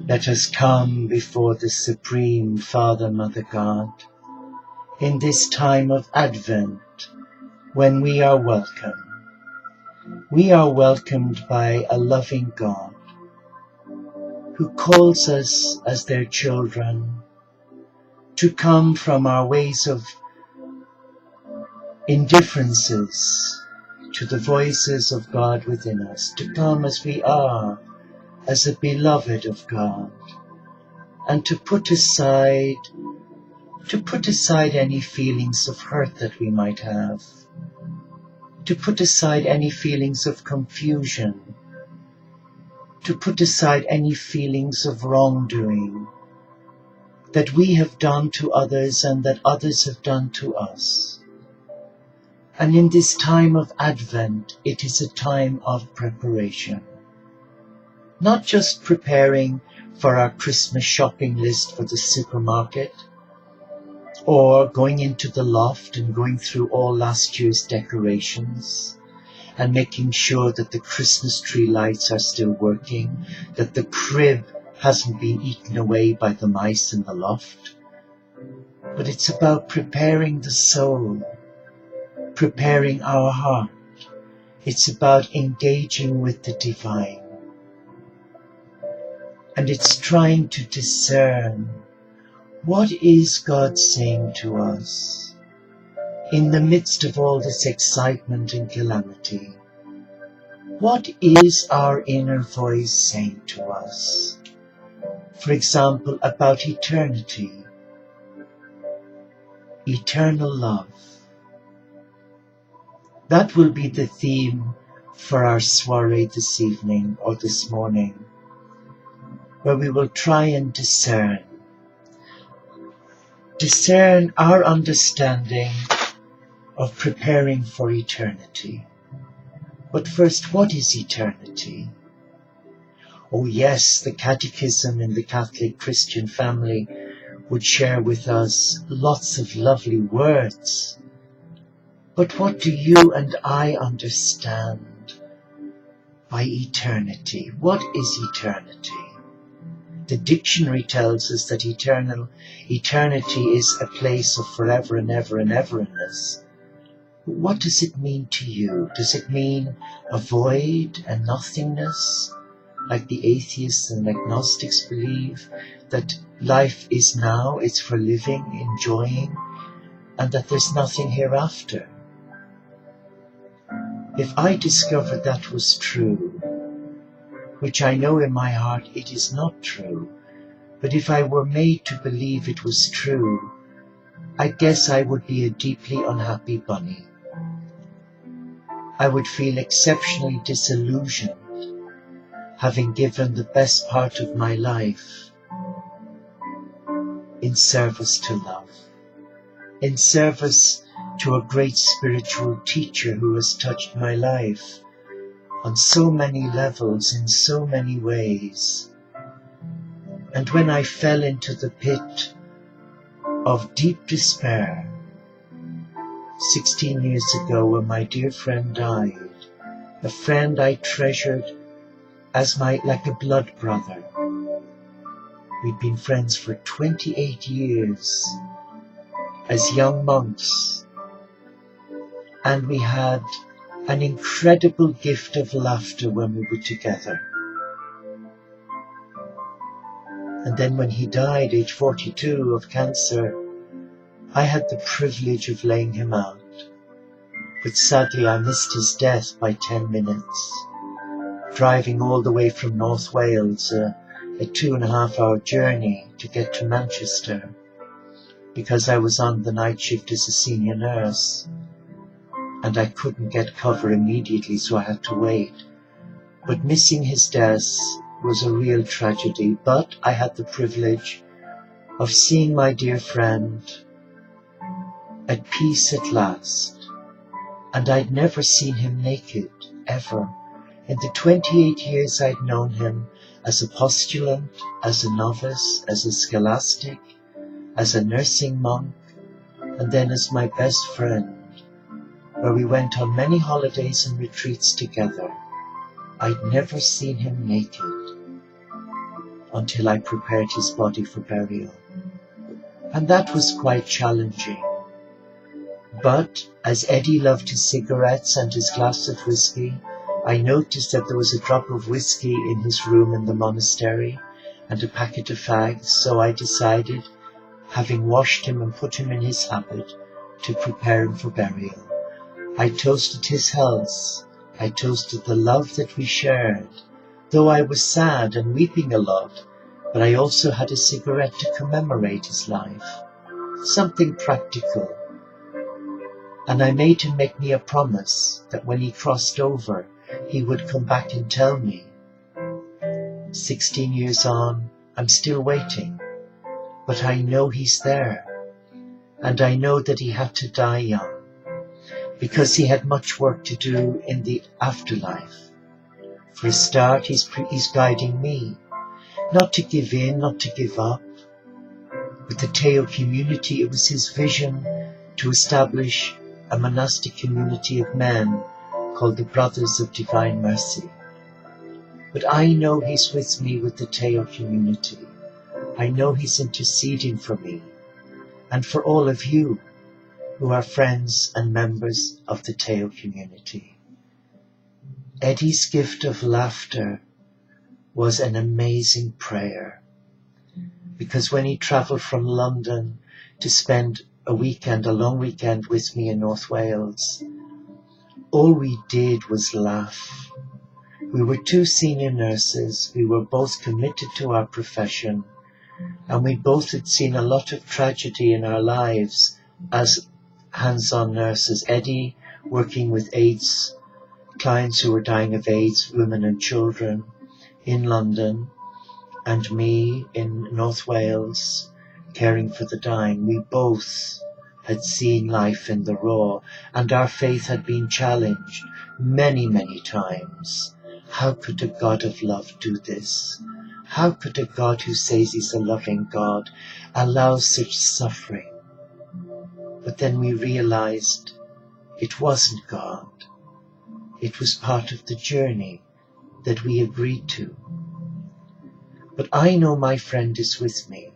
Let us come before the Supreme Father, Mother God, in this time of Advent, when we are welcome. We are welcomed by a loving God, who calls us as their children to come from our ways of indifferences to the voices of God within us, to come as we are, as a beloved of God, and to put aside any feelings of hurt that we might have, to put aside any feelings of confusion, to put aside any feelings of wrongdoing that we have done to others and that others have done to us. And in this time of Advent, it is a time of preparation. Not just preparing for our Christmas shopping list for the supermarket, or going into the loft and going through all last year's decorations, and making sure that the Christmas tree lights are still working, that the crib hasn't been eaten away by the mice in the loft. But it's about preparing the soul, preparing our heart. It's about engaging with the divine. And it's trying to discern, what is God saying to us in the midst of all this excitement and calamity? What is our inner voice saying to us? For example, about eternity, eternal love. That will be the theme for our soiree this evening or this morning, where we will try and discern our understanding of preparing for eternity. But first, what is eternity? Oh yes, the Catechism in the Catholic Christian family would share with us lots of lovely words. But what do you and I understand by eternity? What is eternity? The dictionary tells us that eternity is a place of forever and ever and everness. But what does it mean to you? Does it mean a void, a nothingness, like the atheists and agnostics believe, that life is now, it's for living, enjoying, and that there's nothing hereafter? If I discovered that was true, which I know in my heart it is not true, but if I were made to believe it was true, I guess I would be a deeply unhappy bunny. I would feel exceptionally disillusioned, having given the best part of my life in service to love, in service to a great spiritual teacher who has touched my life on so many levels, in so many ways. And when I fell into the pit of deep despair 16 years ago, when my dear friend died, a friend I treasured as like a blood brother. We'd been friends for 28 years as young monks, and we had an incredible gift of laughter when we were together. And then when he died, age 42, of cancer, I had the privilege of laying him out. But sadly I missed his death by 10 minutes, driving all the way from North Wales, a 2.5 hour journey to get to Manchester, because I was on the night shift as a senior nurse, and I couldn't get cover immediately, so I had to wait. But missing his death was a real tragedy, but I had the privilege of seeing my dear friend at peace at last. And I'd never seen him naked, ever. In the 28 years I'd known him as a postulant, as a novice, as a scholastic, as a nursing monk, and then as my best friend, where we went on many holidays and retreats together. I'd never seen him naked. until I prepared his body for burial. And that was quite challenging. But as Eddie loved his cigarettes and his glass of whiskey, I noticed that there was a drop of whiskey in his room in the monastery and a packet of fags, so I decided, having washed him and put him in his habit, to prepare him for burial. I toasted his health. I toasted the love that we shared, though I was sad and weeping a lot, but I also had a cigarette to commemorate his life, something practical. And I made him make me a promise that when he crossed over, he would come back and tell me. 16 years on, I'm still waiting, but I know he's there, and I know that he had to die young, because he had much work to do in the afterlife. For a start, he's guiding me, not to give in, not to give up. With the Teo community, it was his vision to establish a monastic community of men called the Brothers of Divine Mercy. But I know he's with me with the Teo community. I know he's interceding for me and for all of you who are friends and members of the Teo community. Eddie's gift of laughter was an amazing prayer, because when he travelled from London to spend a long weekend with me in North Wales, all we did was laugh. We were two senior nurses, we were both committed to our profession, and we both had seen a lot of tragedy in our lives as hands-on nurses. Eddie working with AIDS, clients who were dying of AIDS, women and children in London, and me in North Wales caring for the dying. We both had seen life in the raw, and our faith had been challenged many, many times. How could a God of love do this? How could a God who says he's a loving God allow such suffering? But then we realized it wasn't God. It was part of the journey that we agreed to. But I know my friend is with me.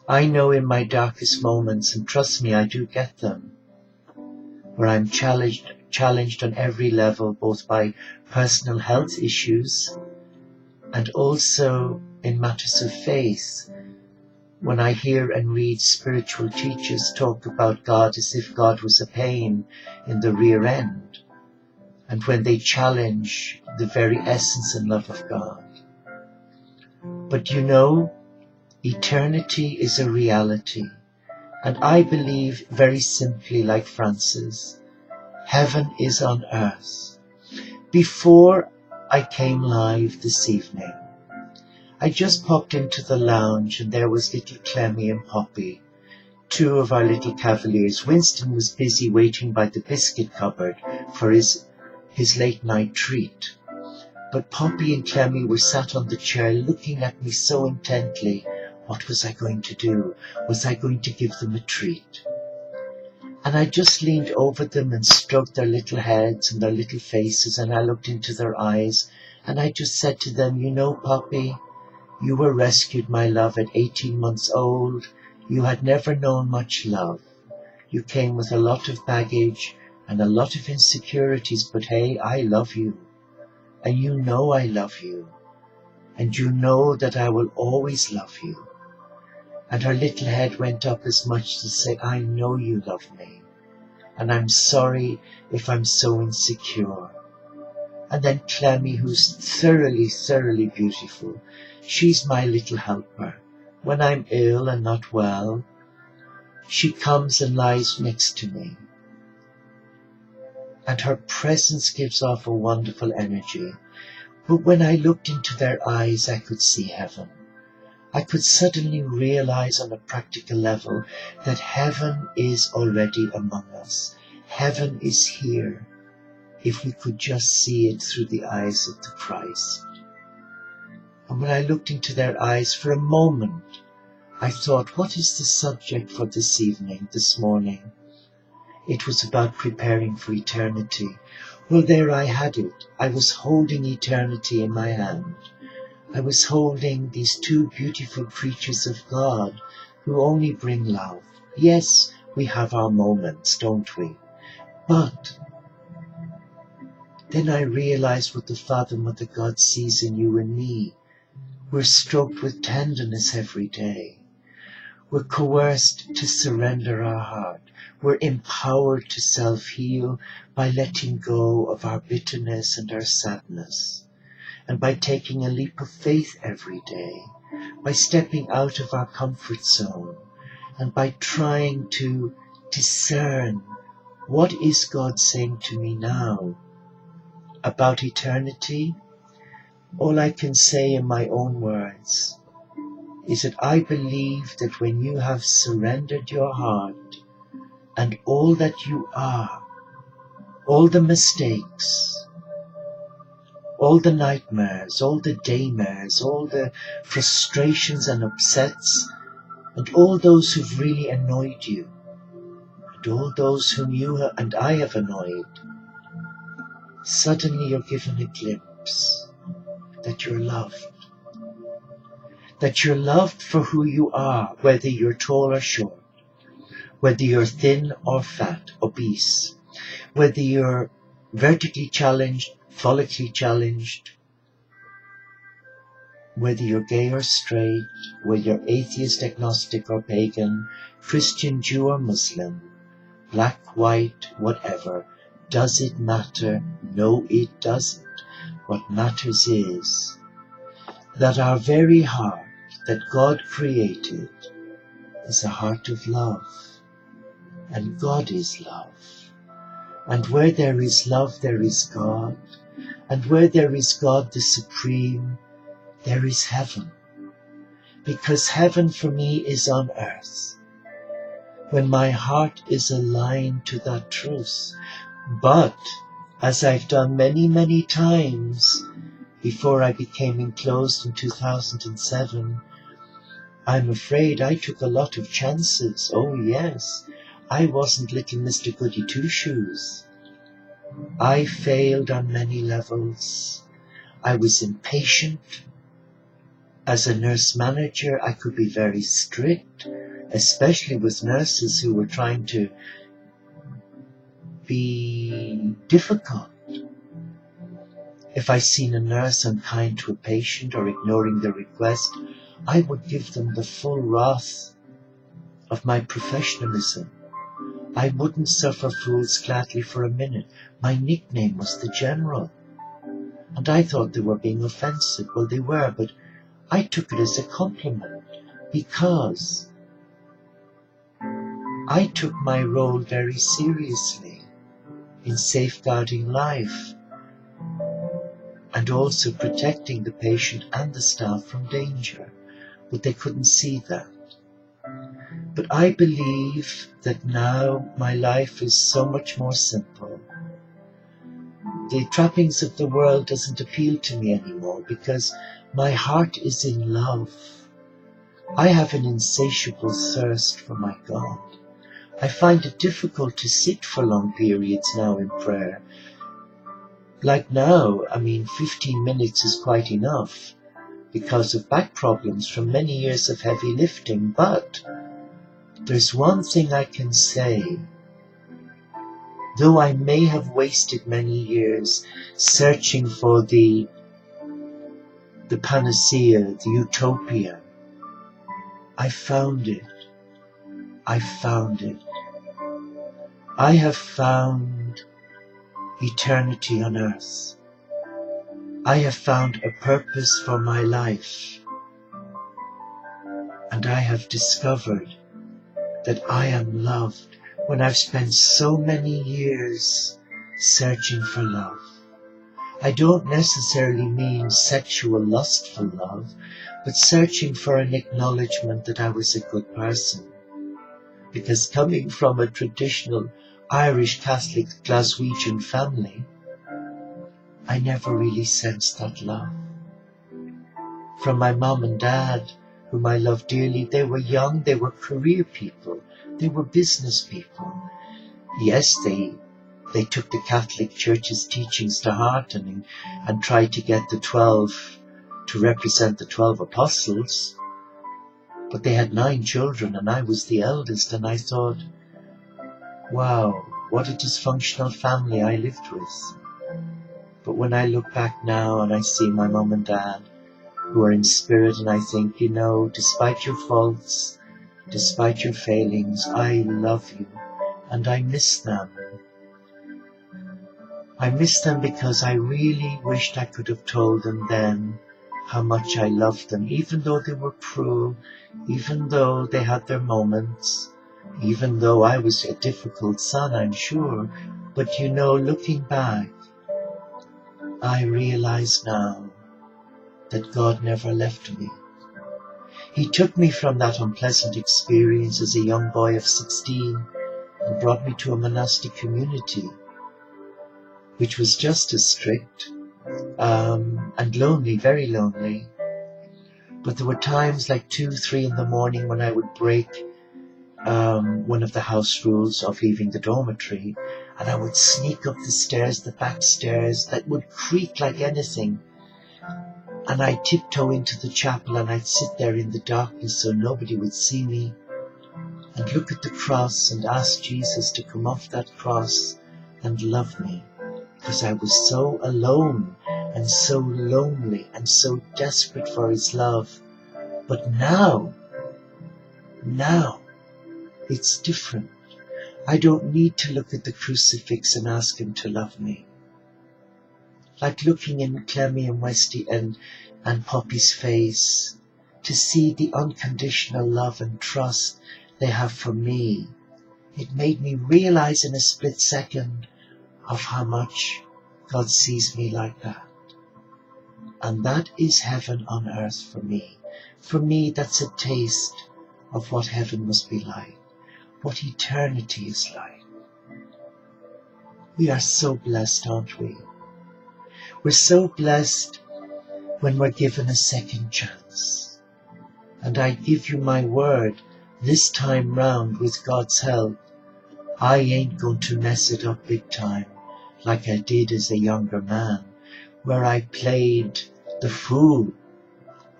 I know in my darkest moments, and trust me, I do get them, where I'm challenged on every level, both by personal health issues and also in matters of faith, when I hear and read spiritual teachers talk about God as if God was a pain in the rear end, and when they challenge the very essence and love of God. But you know, eternity is a reality, and I believe very simply, like Francis, heaven is on earth. Before I came live this evening, I just popped into the lounge and there was little Clemmy and Poppy, two of our little cavaliers. Winston was busy waiting by the biscuit cupboard for his late night treat. But Poppy and Clemmy were sat on the chair looking at me so intently. What was I going to do? Was I going to give them a treat? And I just leaned over them and stroked their little heads and their little faces, and I looked into their eyes and I just said to them, you know, Poppy, you were rescued, my love, at 18 months old. You had never known much love. You came with a lot of baggage and a lot of insecurities, but hey, I love you. And you know I love you. And you know that I will always love you. And her little head went up as much to say, I know you love me. And I'm sorry if I'm so insecure. And then Clemmy, who's thoroughly, thoroughly beautiful, she's my little helper. When I'm ill and not well, she comes and lies next to me. And her presence gives off a wonderful energy. But when I looked into their eyes, I could see heaven. I could suddenly realize on a practical level that heaven is already among us. Heaven is here, if we could just see it through the eyes of the Christ. And when I looked into their eyes for a moment, I thought, what is the subject for this evening, this morning? It was about preparing for eternity. Well, there I had it. I was holding eternity in my hand. I was holding these two beautiful creatures of God who only bring love. Yes, we have our moments, don't we? But then I realized what the Father, Mother God sees in you and me. We're stroked with tenderness every day. We're coerced to surrender our heart. We're empowered to self-heal by letting go of our bitterness and our sadness, and by taking a leap of faith every day, by stepping out of our comfort zone, and by trying to discern what is God saying to me now about eternity. All I can say in my own words is that I believe that when you have surrendered your heart and all that you are, all the mistakes, all the nightmares, all the daymares, all the frustrations and upsets, and all those who've really annoyed you, and all those whom you and I have annoyed, suddenly you're given a glimpse that you're loved. That you're loved for who you are, whether you're tall or short, whether you're thin or fat, obese, whether you're vertically challenged, follically challenged, whether you're gay or straight, whether you're atheist, agnostic or pagan, Christian, Jew or Muslim, black, white, whatever. Does it matter? No, it doesn't. What matters is that our very heart that God created is a heart of love, and God is love. And where there is love, there is God, and where there is God the Supreme, there is heaven, because heaven for me is on earth, when my heart is aligned to that truth. But, as I've done many, many times before I became enclosed in 2007, I'm afraid I took a lot of chances. Oh yes, I wasn't little Mr. Goody Two-Shoes. I failed on many levels. I was impatient. As a nurse manager, I could be very strict, especially with nurses who were trying to be difficult. If I seen a nurse unkind to a patient or ignoring the request, I would give them the full wrath of my professionalism. I wouldn't suffer fools gladly for a minute. My nickname was the General. And I thought they were being offensive. Well, they were, but I took it as a compliment because I took my role very seriously in safeguarding life and also protecting the patient and the staff from danger. But they couldn't see that. But I believe that now my life is so much more simple. The trappings of the world doesn't appeal to me anymore because my heart is in love. I have an insatiable thirst for my God. I find it difficult to sit for long periods now in prayer. Like now, 15 minutes is quite enough because of back problems from many years of heavy lifting. But there's one thing I can say. Though I may have wasted many years searching for the panacea, the utopia, I found it. I found it. I have found eternity on earth. I have found a purpose for my life. And I have discovered that I am loved when I've spent so many years searching for love. I don't necessarily mean sexual lustful love, but searching for an acknowledgement that I was a good person. Because coming from a traditional Irish Catholic Glaswegian family, I never really sensed that love. From my mom and dad, whom I loved dearly, they were young, they were career people, they were business people. Yes, they took the Catholic Church's teachings to heart and tried to get the 12 to represent the 12 apostles, but they had 9 children and I was the eldest, and I thought, wow, what a dysfunctional family I lived with. But when I look back now and I see my mum and dad who are in spirit, and I think, you know, despite your faults, despite your failings, I love you and I miss them. I miss them because I really wished I could have told them then how much I loved them, even though they were cruel, even though they had their moments, even though I was a difficult son, I'm sure. But you know, looking back, I realize now that God never left me. He took me from that unpleasant experience as a young boy of 16 and brought me to a monastic community, which was just as strict and lonely, very lonely. But there were times like 2, 3 in the morning when I would break one of the house rules of leaving the dormitory, and I would sneak up the stairs, the back stairs that would creak like anything, and I'd tiptoe into the chapel and I'd sit there in the darkness so nobody would see me and look at the cross and ask Jesus to come off that cross and love me, because I was so alone and so lonely and so desperate for his love. But now, it's different. I don't need to look at the crucifix and ask him to love me. Like looking in Clemmy and Westy and Poppy's face to see the unconditional love and trust they have for me. It made me realize in a split second of how much God sees me like that. And that is heaven on earth for me. For me, that's a taste of what heaven must be like, what eternity is like. We are so blessed, aren't we? We're so blessed when we're given a second chance. And I give you my word, this time round, with God's help, I ain't going to mess it up big time like I did as a younger man, where I played the fool.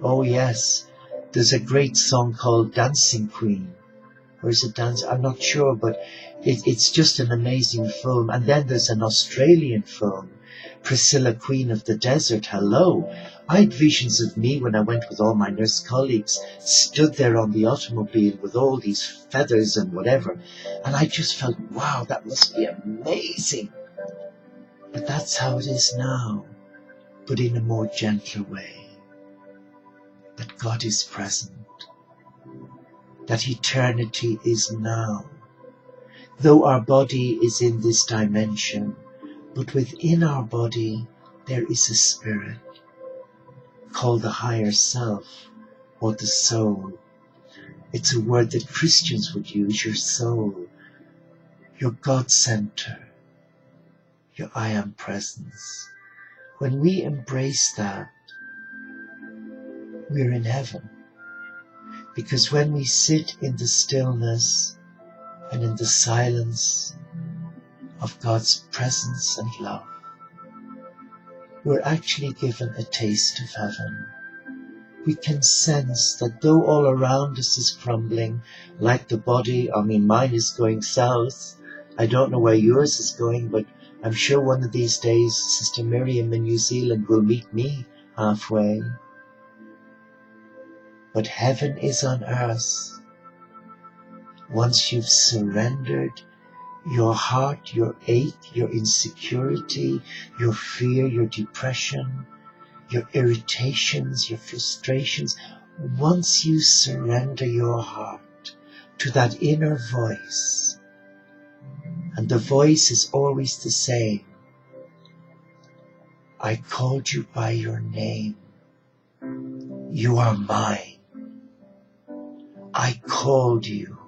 Oh yes, there's a great song called Dancing Queen. Or is it Dance? I'm not sure, but it's just an amazing film. And then there's an Australian film, Priscilla, Queen of the Desert. Hello. I had visions of me when I went with all my nurse colleagues, stood there on the automobile with all these feathers and whatever. And I just felt, wow, that must be amazing. But that's how it is now, but in a more gentle way. That God is present. That eternity is now. Though our body is in this dimension, but within our body there is a spirit called the higher self or the soul. It's a word that Christians would use, your soul, your God center, your I am presence. When we embrace that, we're in heaven. Because when we sit in the stillness and in the silence of God's presence and love, we're actually given a taste of heaven. We can sense that though all around us is crumbling, like the body, mine is going south. I don't know where yours is going, but I'm sure one of these days Sister Miriam in New Zealand will meet me halfway. But heaven is on earth once you've surrendered your heart, your ache, your insecurity, your fear, your depression, your irritations, your frustrations. Once you surrender your heart to that inner voice, and the voice is always the same. I called you by your name. You are mine. I called you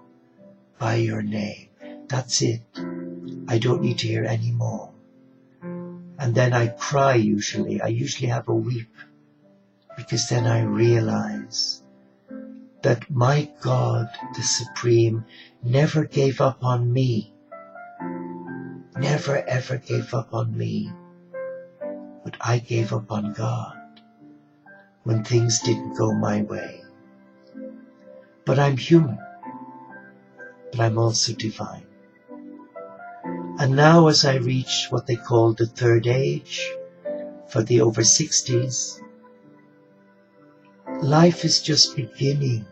by your name. That's it. I don't need to hear any more. And then I cry usually. I usually have a weep, because then I realize that my God, the Supreme, never gave up on me. Never ever gave up on me. But I gave up on God. when things didn't go my way. But I'm human, but I'm also divine. And now as I reach what they call the third age, for the over 60s, life is just beginning.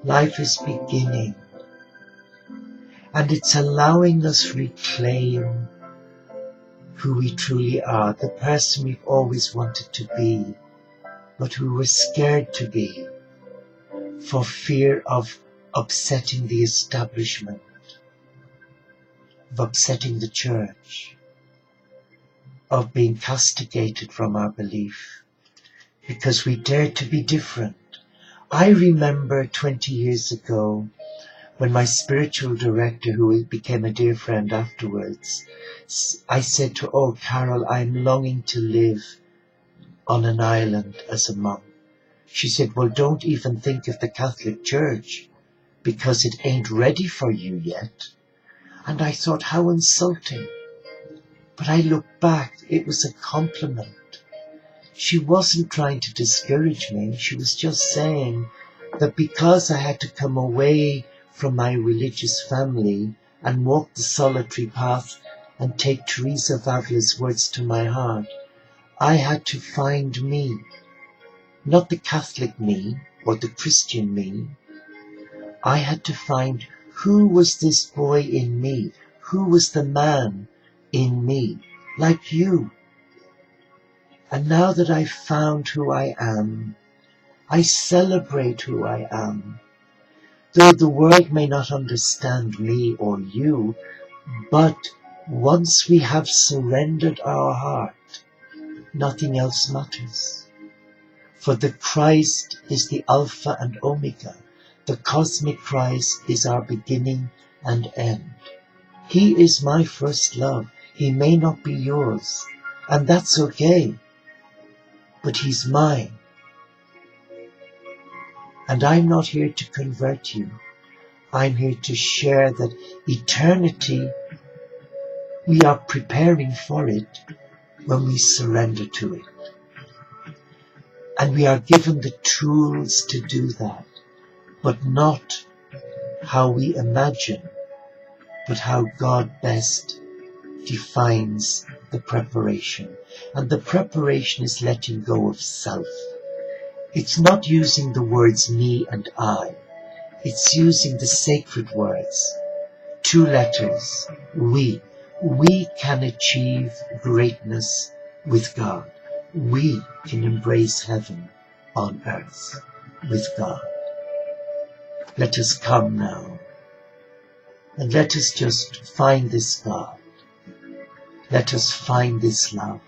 Life is beginning. And it's allowing us reclaim who we truly are, the person we've always wanted to be, but who we're scared to be for fear of upsetting the establishment, of upsetting the church, of being castigated from our belief, because we dare to be different. I remember 20 years ago when my spiritual director, who became a dear friend afterwards, I said to her, "Oh, Carol, I'm longing to live on an island as a monk." She said, "Well, don't even think of the Catholic Church, because it ain't ready for you yet." And I thought, how insulting. But I look back, it was a compliment. She wasn't trying to discourage me. She was just saying that because I had to come away from my religious family and walk the solitary path and take Teresa of Avila's words to my heart, I had to find me, not the Catholic me or the Christian me. I had to find who was this boy in me, who was the man in me, like you. And now that I've found who I am, I celebrate who I am. Though the world may not understand me or you, but once we have surrendered our heart, nothing else matters. For the Christ is the Alpha and Omega. The cosmic Christ is our beginning and end. He is my first love. He may not be yours, and that's okay, but he's mine. And I'm not here to convert you. I'm here to share that eternity, we are preparing for it when we surrender to it. And we are given the tools to do that, but not how we imagine, but how God best defines the preparation. And the preparation is letting go of self. It's not using the words me and I. It's using the sacred words. 2 letters, we. We can achieve greatness with God. We can embrace heaven on earth with God. Let us come now, and let us just find this God. Let us find this love.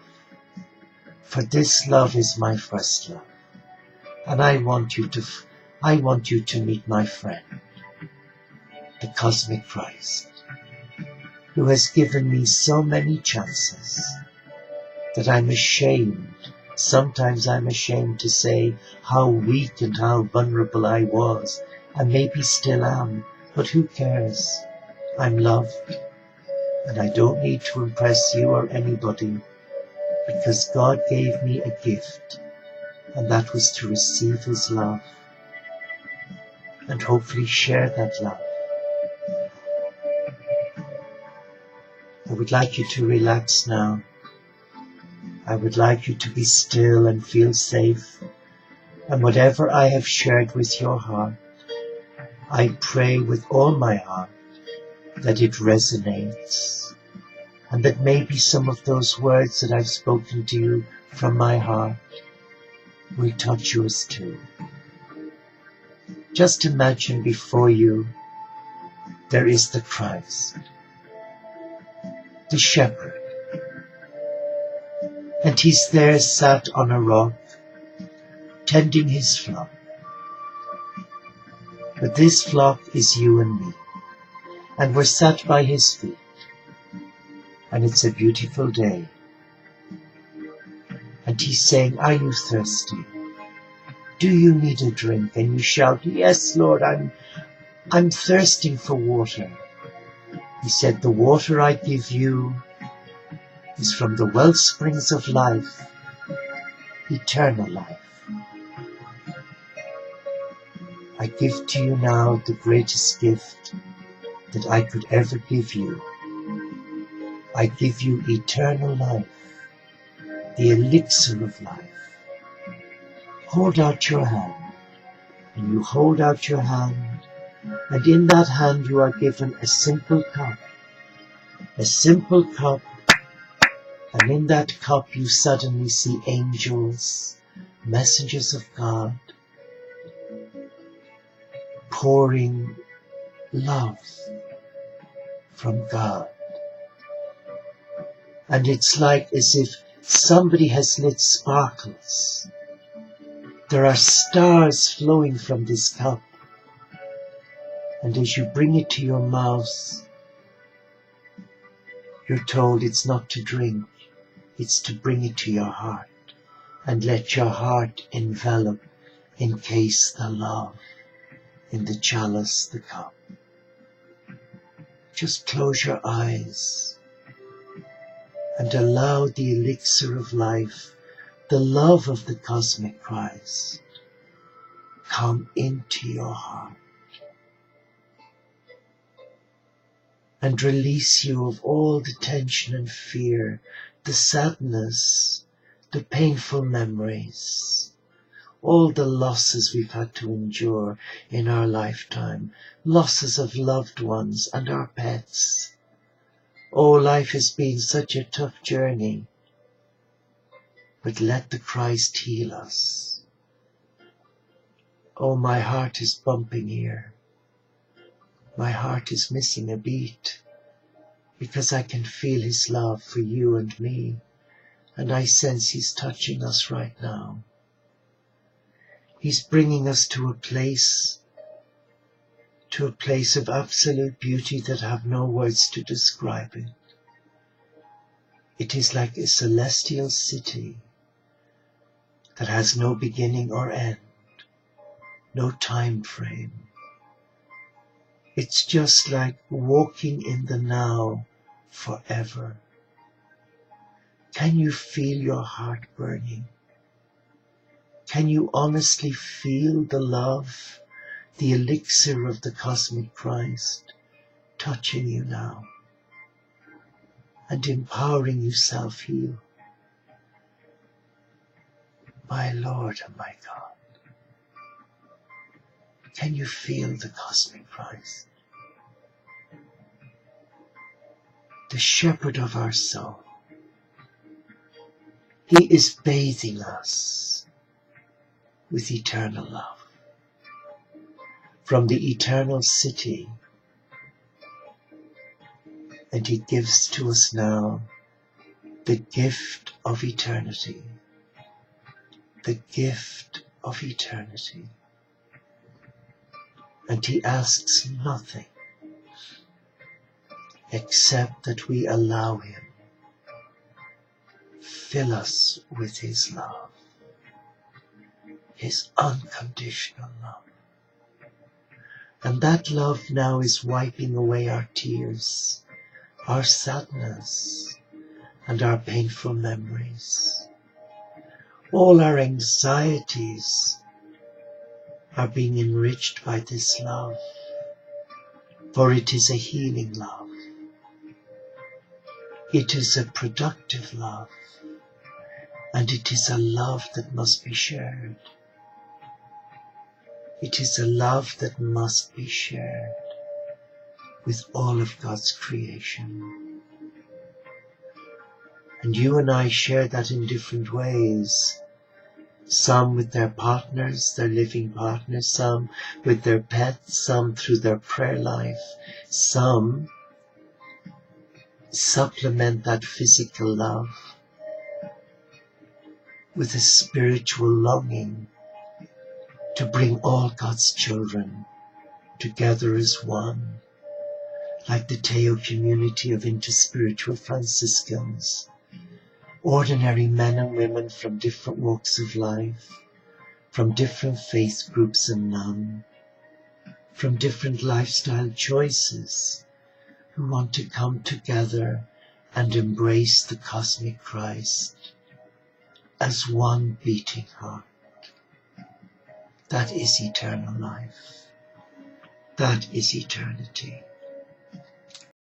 For this love is my first love. And I want you to meet my friend, the cosmic Christ, who has given me so many chances that I'm ashamed. Sometimes I'm ashamed to say how weak and how vulnerable I was, and maybe still am, but who cares? I'm loved, and I don't need to impress you or anybody, because God gave me a gift, and that was to receive his love and hopefully share that love. I would like you to relax now. I would like you to be still and feel safe. And whatever I have shared with your heart, I pray with all my heart that it resonates, and that maybe some of those words that I've spoken to you from my heart will touch yours too. Just imagine before you there is the Christ, the shepherd, and he's there sat on a rock, tending his flock. But this flock is you and me, and we're sat by his feet, and it's a beautiful day. And he's saying, are you thirsty? Do you need a drink? And you shout, yes, Lord, I'm thirsting for water. He said, the water I give you is from the wellsprings of life eternal life. I give to you now the greatest gift that I could ever give you. I give you eternal life, the elixir of life. Hold out your hand, and you hold out your hand, and in that hand you are given a simple cup, and in that cup you suddenly see angels, messengers of God, pouring love from God. And it's like as if somebody has lit sparkles. There are stars flowing from this cup. And as you bring it to your mouth, you're told it's not to drink, it's to bring it to your heart. And let your heart envelop, encase the love in the chalice, the cup. Just close your eyes and allow the elixir of life, the love of the cosmic Christ, come into your heart and release you of all the tension and fear, the sadness, the painful memories, all the losses we've had to endure in our lifetime, losses of loved ones and our pets. Oh, life has been such a tough journey, but let the Christ heal us. Oh, my heart is bumping here. My heart is missing a beat because I can feel His love for you and me, and I sense He's touching us right now. He's bringing us to a place of absolute beauty that have no words to describe it. It is like a celestial city that has no beginning or end, no time frame. It's just like walking in the now forever. Can you feel your heart burning? Can you honestly feel the love, the elixir of the cosmic Christ touching you now and empowering you self-heal? My Lord and my God, can you feel the cosmic Christ, the shepherd of our soul? He is bathing us with eternal love. From the eternal city, and He gives to us now the gift of eternity, the gift of eternity. And He asks nothing except that we allow Him fill us with His love, His unconditional love. And that love now is wiping away our tears, our sadness, and our painful memories. All our anxieties are being enriched by this love, for it is a healing love. It is a productive love, and it is a love that must be shared. It is a love that must be shared with all of God's creation. And you and I share that in different ways. Some with their partners, their living partners, some with their pets, some through their prayer life, some supplement that physical love with a spiritual longing to bring all God's children together as one, like the Teo community of interspiritual Franciscans, ordinary men and women from different walks of life, from different faith groups and none, from different lifestyle choices, who want to come together and embrace the cosmic Christ, as one beating heart. That is eternal life. That is eternity.